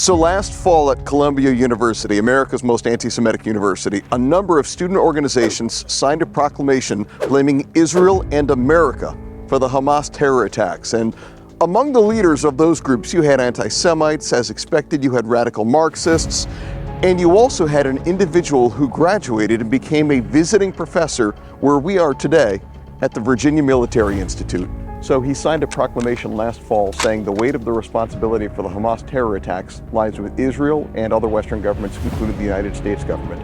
So last fall at Columbia University, America's most anti-Semitic university, a number of student organizations signed a proclamation blaming Israel and America for the Hamas terror attacks. And among the leaders of those groups, you had anti-Semites, as expected, you had radical Marxists, and you also had an individual who graduated and became a visiting professor where we are today at the Virginia Military Institute. So he signed a proclamation last fall saying the weight of the responsibility for the Hamas terror attacks lies with Israel and other Western governments, including the United States government.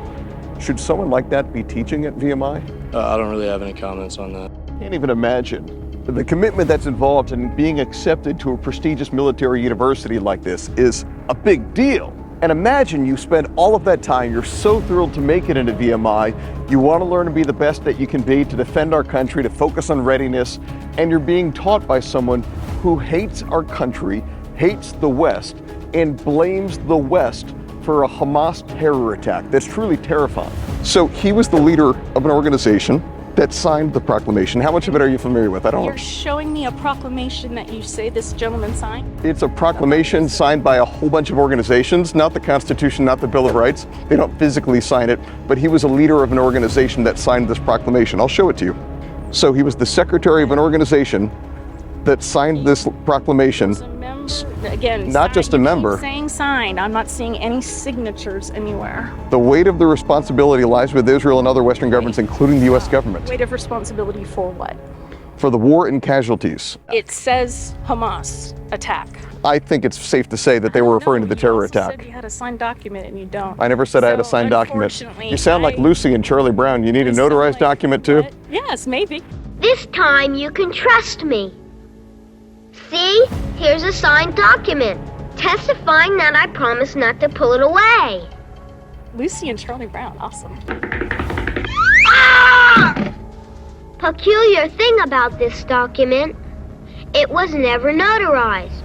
Should someone like that be teaching at VMI? I don't really have any comments on that. Can't even imagine. The commitment that's involved in being accepted to a prestigious military university like this is a big deal. And imagine you spend all of that time, you're so thrilled to make it into VMI, you want to learn to be the best that you can be, to defend our country, to focus on readiness, and you're being taught by someone who hates our country, hates the West, and blames the West for a Hamas terror attack. That's truly terrifying. So he was the leader of an organization that signed the proclamation. How much of it are you familiar with? You're showing me a proclamation that you say this gentleman signed? It's a proclamation signed by a whole bunch of organizations, not the Constitution, not the Bill of Rights. They don't physically sign it, but he was a leader of an organization that signed this proclamation. I'll show it to you. So he was the secretary of an organization that signed this proclamation. Again, not just a member. Saying signed. I'm not seeing any signatures anywhere. The weight of the responsibility lies with Israel and other Western governments, including the U.S. government. Weight of responsibility for what? For the war and casualties. It says Hamas attack. I think it's safe to say that they were referring to the terror attack. You said you had a signed document and you don't. I never said I had a signed document. You sound like Lucy and Charlie Brown. You need a notarized document too? What? Yes, maybe. This time you can trust me. See? Here's a signed document, testifying that I promise not to pull it away. Lucy and Charlie Brown, awesome. Ah! Peculiar thing about this document, it was never notarized.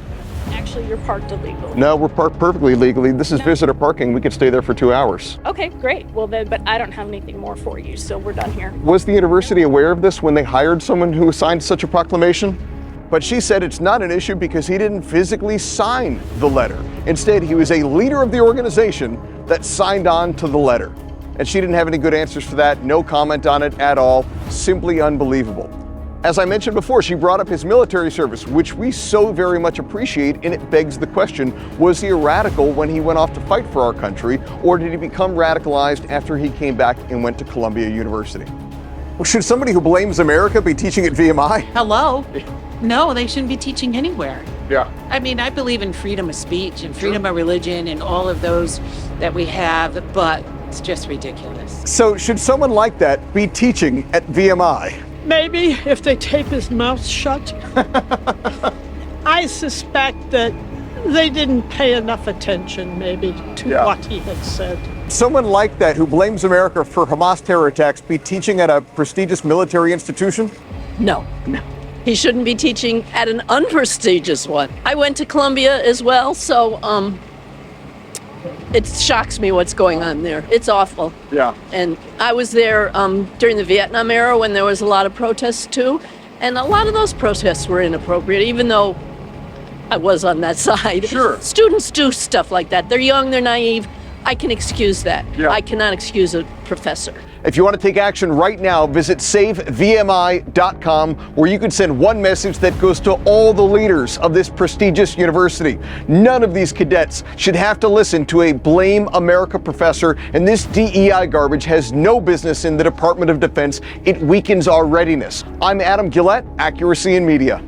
Actually, you're parked illegally. No, we're parked perfectly legally. This is visitor parking. We could stay there for 2 hours. Okay, great. Well then, but I don't have anything more for you, so we're done here. Was the university aware of this when they hired someone who signed such a proclamation? But she said it's not an issue because he didn't physically sign the letter. Instead, he was a leader of the organization that signed on to the letter. And she didn't have any good answers for that, no comment on it at all, simply unbelievable. As I mentioned before, she brought up his military service, which we so very much appreciate, and it begs the question, was he a radical when he went off to fight for our country, or did he become radicalized after he came back and went to Columbia University? Well, should somebody who blames America be teaching at VMI? Hello? No, they shouldn't be teaching anywhere. Yeah. I mean, I believe in freedom of speech and freedom of religion and all of those that we have, but it's just ridiculous. So should someone like that be teaching at VMI? Maybe if they tape his mouth shut. I suspect that they didn't pay enough attention, maybe, to what he had said. Someone like that who blames America for Hamas terror attacks be teaching at a prestigious military institution? No. He shouldn't be teaching at an unprestigious one. I went to Columbia as well, so it shocks me what's going on there. It's awful. Yeah. And I was there during the Vietnam era when there was a lot of protests too, and a lot of those protests were inappropriate, even though I was on that side. Sure. Students do stuff like that. They're young, they're naive. I can excuse that. Yeah. I cannot excuse a professor. If you want to take action right now, visit savevmi.com, where you can send one message that goes to all the leaders of this prestigious university. None of these cadets should have to listen to a blame America professor, and this DEI garbage has no business in the Department of Defense. It weakens our readiness. I'm Adam Gillette, Accuracy in Media.